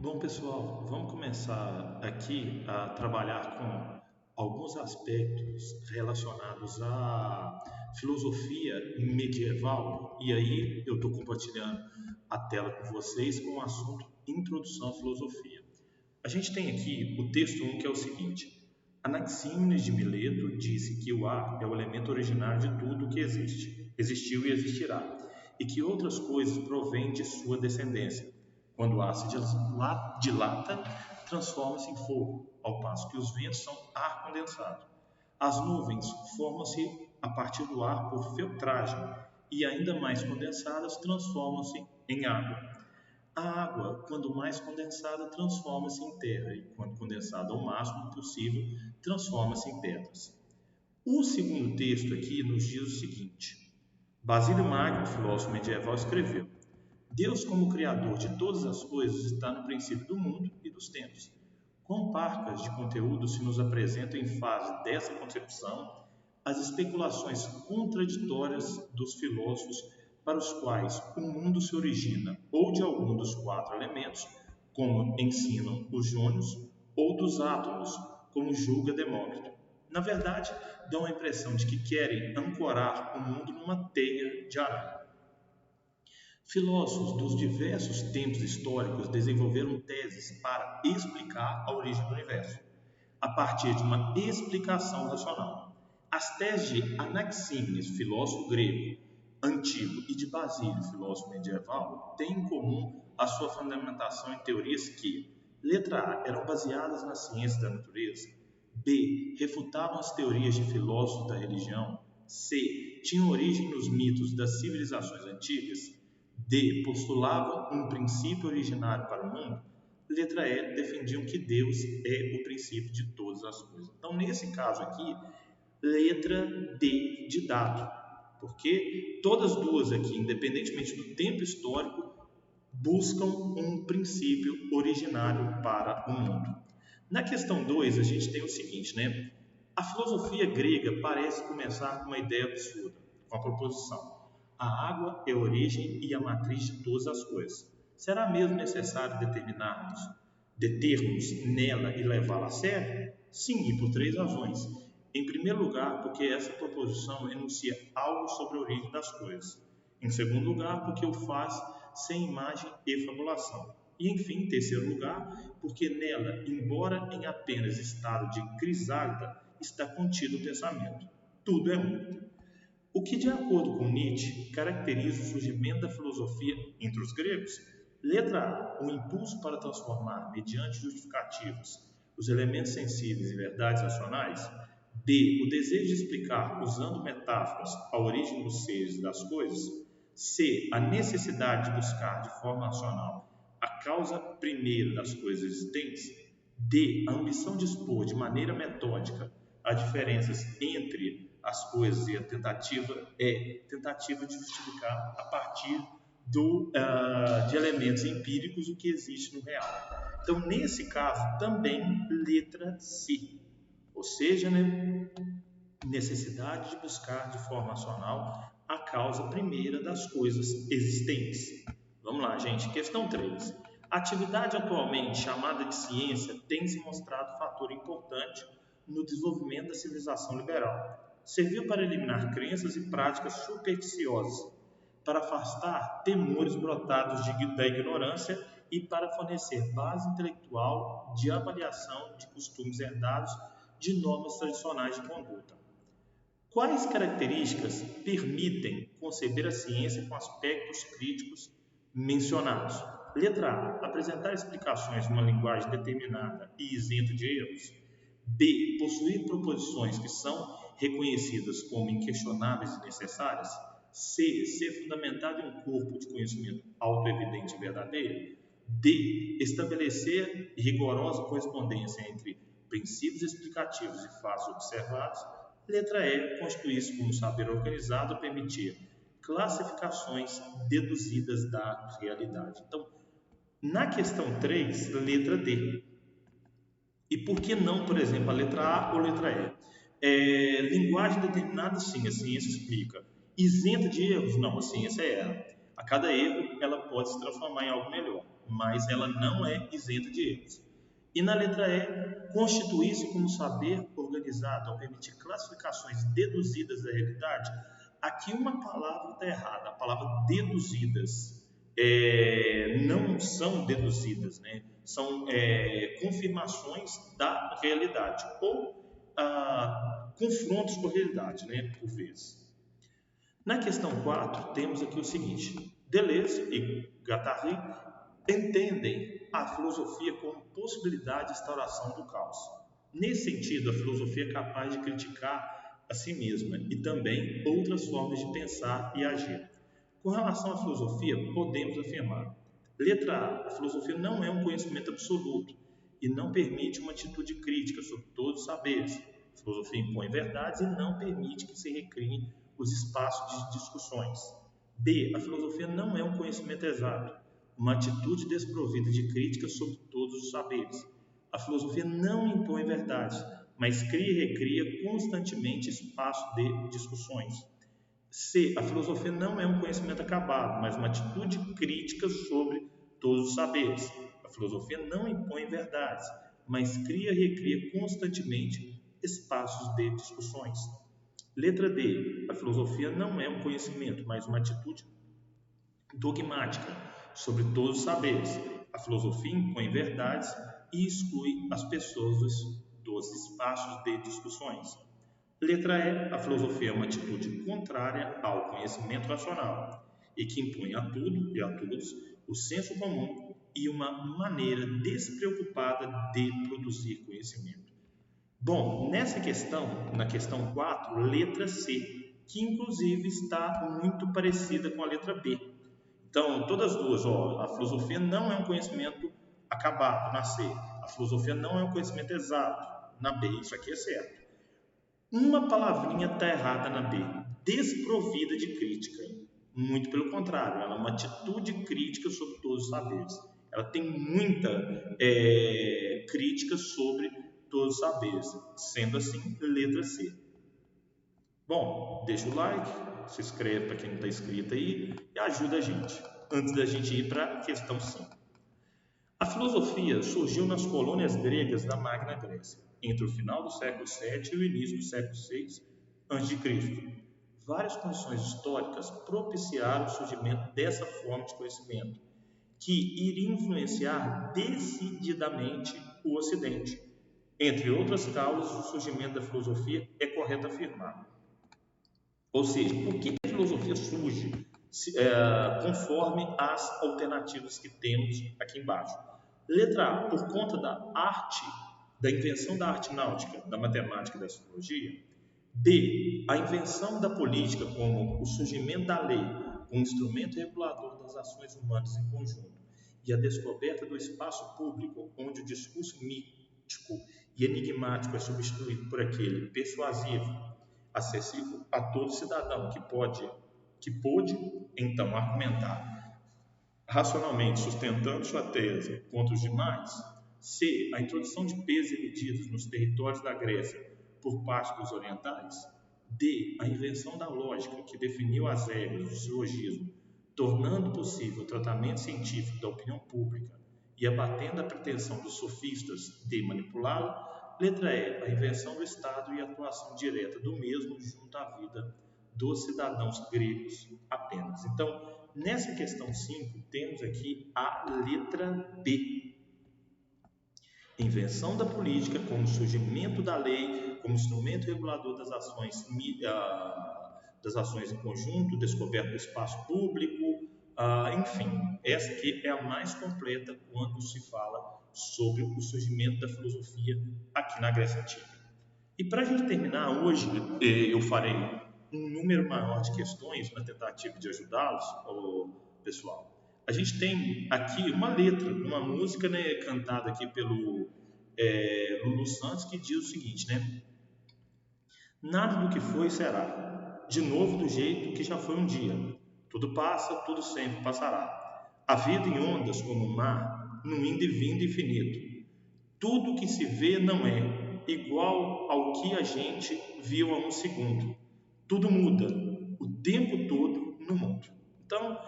Bom, pessoal, vamos começar aqui a trabalhar com alguns aspectos relacionados à filosofia medieval. E aí eu estou compartilhando a tela com vocês com o assunto Introdução à Filosofia. A gente tem aqui o texto 1, que é o seguinte: Anaxímenes de Mileto disse que o ar é o elemento originário de tudo o que existe, existiu e existirá, e que outras coisas provêm de sua descendência. Quando o ar se dilata, transforma-se em fogo, ao passo que os ventos são ar condensado. As nuvens formam-se a partir do ar por filtragem e, ainda mais condensadas, transformam-se em água. A água, quando mais condensada, transforma-se em terra e, quando condensada ao máximo possível, transforma-se em pedras. O segundo texto aqui nos diz o seguinte: Basílio Magno, filósofo medieval, escreveu: Deus, como criador de todas as coisas, está no princípio do mundo e dos tempos. Quão parcas de conteúdo se nos apresentam em fase dessa concepção as especulações contraditórias dos filósofos, para os quais o mundo se origina ou de algum dos quatro elementos, como ensinam os jônios, ou dos átomos, como julga Demócrito. Na verdade, dão a impressão de que querem ancorar o mundo numa teia de aranha. Filósofos dos diversos tempos históricos desenvolveram teses para explicar a origem do universo, a partir de uma explicação racional. As teses de Anaxímenes, filósofo grego antigo, e de Basílio, filósofo medieval, têm em comum a sua fundamentação em teorias que, letra A, eram baseadas na ciência da natureza, B, refutavam as teorias de filósofos da religião, C, tinham origem nos mitos das civilizações antigas, D, postulavam um princípio originário para o mundo, letra E, defendiam que Deus é o princípio de todas as coisas. Então, nesse caso aqui, letra D de dado, porque todas duas aqui, independentemente do tempo histórico, buscam um princípio originário para o mundo. Na questão 2, a gente tem o seguinte, né? A filosofia grega parece começar com uma ideia absurda, com a proposição: a água é a origem e a matriz de todas as coisas. Será mesmo necessário determos nela e levá-la a sério? Sim, e por três razões. Em primeiro lugar, porque essa proposição enuncia algo sobre a origem das coisas. Em segundo lugar, porque o faz sem imagem e fabulação. E, enfim, em terceiro lugar, porque nela, embora em apenas estado de crisálida, está contido o pensamento. Tudo é um. O que, de acordo com Nietzsche, caracteriza o surgimento da filosofia entre os gregos? Letra A, o impulso para transformar, mediante justificativos, os elementos sensíveis em verdades racionais. B, o desejo de explicar, usando metáforas, a origem dos seres e das coisas. C, a necessidade de buscar, de forma racional, a causa primeira das coisas existentes. D, a ambição de expor de maneira metódica as diferenças entre as coisas, e a tentativa de justificar a partir de elementos empíricos o que existe no real. Então, nesse caso, também letra C, ou seja, né, necessidade de buscar de forma racional a causa primeira das coisas existentes. Vamos lá, gente. Questão 3. A atividade atualmente chamada de ciência tem se mostrado fator importante no desenvolvimento da civilização liberal. Serviu para eliminar crenças e práticas supersticiosas, para afastar temores brotados da ignorância e para fornecer base intelectual de avaliação de costumes herdados de normas tradicionais de conduta. Quais características permitem conceber a ciência com aspectos críticos mencionados? Letra A. Apresentar explicações numa linguagem determinada e isenta de erros. B. Possuir proposições que são reconhecidas como inquestionáveis e necessárias. C. Ser fundamentado em um corpo de conhecimento autoevidente e verdadeiro. D. Estabelecer rigorosa correspondência entre princípios explicativos e fatos observados. Letra E. Constituir-se como saber organizado ou permitir classificações deduzidas da realidade. Então, na questão 3, letra D. E por que não, por exemplo, a letra A ou letra E? Linguagem determinada, sim, a ciência explica. Isenta de erros? Não, a ciência erra. A cada erro, ela pode se transformar em algo melhor, mas ela não é isenta de erros. E na letra E, constituir-se como saber organizado ao permitir classificações deduzidas da realidade. Aqui uma palavra está errada, a palavra deduzidas. Não são deduzidas, né? São confirmações da realidade ou confrontos com a realidade, né? Por vezes. Na questão 4, temos aqui o seguinte: Deleuze e Guattari entendem a filosofia como possibilidade de instauração do caos. Nesse sentido, a filosofia é capaz de criticar a si mesma e também outras formas de pensar e agir. Com relação à filosofia, podemos afirmar: letra A filosofia não é um conhecimento absoluto e não permite uma atitude crítica sobre todos os saberes. A filosofia impõe verdades e não permite que se recriem os espaços de discussões. B. A filosofia não é um conhecimento exato, uma atitude desprovida de crítica sobre todos os saberes. A filosofia não impõe verdades, mas cria e recria constantemente espaços de discussões. C. A filosofia não é um conhecimento acabado, mas uma atitude crítica sobre todos os saberes. A filosofia não impõe verdades, mas cria e recria constantemente espaços de discussões. Letra D. A filosofia não é um conhecimento, mas uma atitude dogmática sobre todos os saberes. A filosofia impõe verdades e exclui as pessoas dos espaços de discussões. Letra E. A filosofia é uma atitude contrária ao conhecimento racional e que impõe a tudo e a todos o senso comum e uma maneira despreocupada de produzir conhecimento. Bom, nessa questão, na questão 4, letra C, que inclusive está muito parecida com a letra B. Então, todas as duas, a filosofia não é um conhecimento acabado, na C. A filosofia não é um conhecimento exato, na B. Isso aqui é certo. Uma palavrinha está errada na B, desprovida de crítica. Muito pelo contrário, ela é uma atitude crítica sobre todos os saberes. Ela tem muita crítica sobre todos os saberes. Sendo assim, letra C. Bom, deixa o like, se inscreve para quem não está inscrito aí e ajuda a gente. Antes da gente ir para a questão 5. A filosofia surgiu nas colônias gregas da Magna Grécia, entre o final do século VII e o início do século VI a.C. Várias condições históricas propiciaram o surgimento dessa forma de conhecimento, que iria influenciar decididamente o Ocidente. Entre outras causas, o surgimento da filosofia é correto afirmar. Ou seja, por que a filosofia surge conforme as alternativas que temos aqui embaixo? Letra A, por conta da arte, da invenção da arte náutica, da matemática e da astrologia. B, a invenção da política como o surgimento da lei, como instrumento regulador das ações humanas em conjunto, e a descoberta do espaço público, onde o discurso mítico e enigmático é substituído por aquele persuasivo, acessível a todo cidadão que pôde então argumentar racionalmente, sustentando sua tese contra os demais. C. A introdução de pesos e medidas nos territórios da Grécia por parte dos orientais. D. A invenção da lógica, que definiu as regras do silogismo, tornando possível o tratamento científico da opinião pública e abatendo a pretensão dos sofistas de manipulá-la. Letra E. A invenção do Estado e a atuação direta do mesmo junto à vida dos cidadãos gregos apenas. Então, nessa questão 5, temos aqui a letra B. Invenção da política como surgimento da lei, como instrumento regulador das ações em conjunto, descoberta do espaço público, enfim, essa aqui é a mais completa quando se fala sobre o surgimento da filosofia aqui na Grécia Antiga. E para a gente terminar, hoje eu farei um número maior de questões na tentativa de ajudá-los, pessoal. A gente tem aqui uma letra, uma música, né, cantada aqui pelo Lulu Santos, que diz o seguinte, né? Nada do que foi será, de novo do jeito que já foi um dia. Tudo passa, tudo sempre passará. A vida em ondas como o mar, num indo e vindo infinito. Tudo que se vê não é igual ao que a gente viu há um segundo. Tudo muda, o tempo todo no mundo. Então,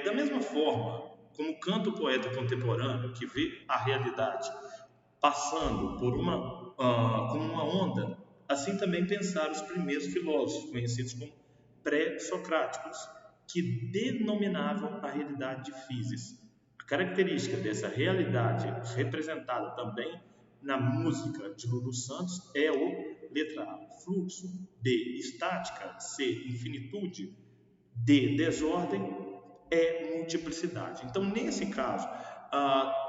Da mesma forma como canta o poeta contemporâneo que vê a realidade passando por como uma onda, assim também pensaram os primeiros filósofos, conhecidos como pré-socráticos, que denominavam a realidade de physis. A característica dessa realidade, representada também na música de Lulu Santos, é o letra A, fluxo, B, estática, C, infinitude, D, desordem, E, multiplicidade. Então, nesse caso,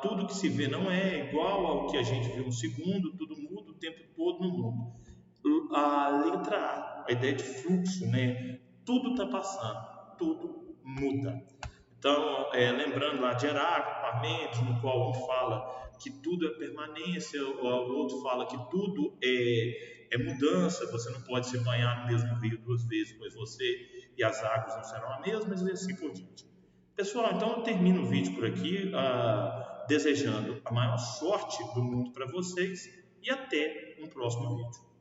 tudo que se vê não é igual ao que a gente vê um segundo, tudo muda o tempo todo no mundo. A letra A ideia de fluxo, né? Tudo está passando, tudo muda. Então, lembrando lá de Heráclito, Parmênides, no qual um fala que tudo é permanência, o outro fala que tudo é mudança, você não pode se banhar no mesmo rio duas vezes, pois você e as águas não serão as mesmas, e assim por diante. Pessoal, então eu termino o vídeo por aqui, desejando a maior sorte do mundo para vocês e até um próximo vídeo.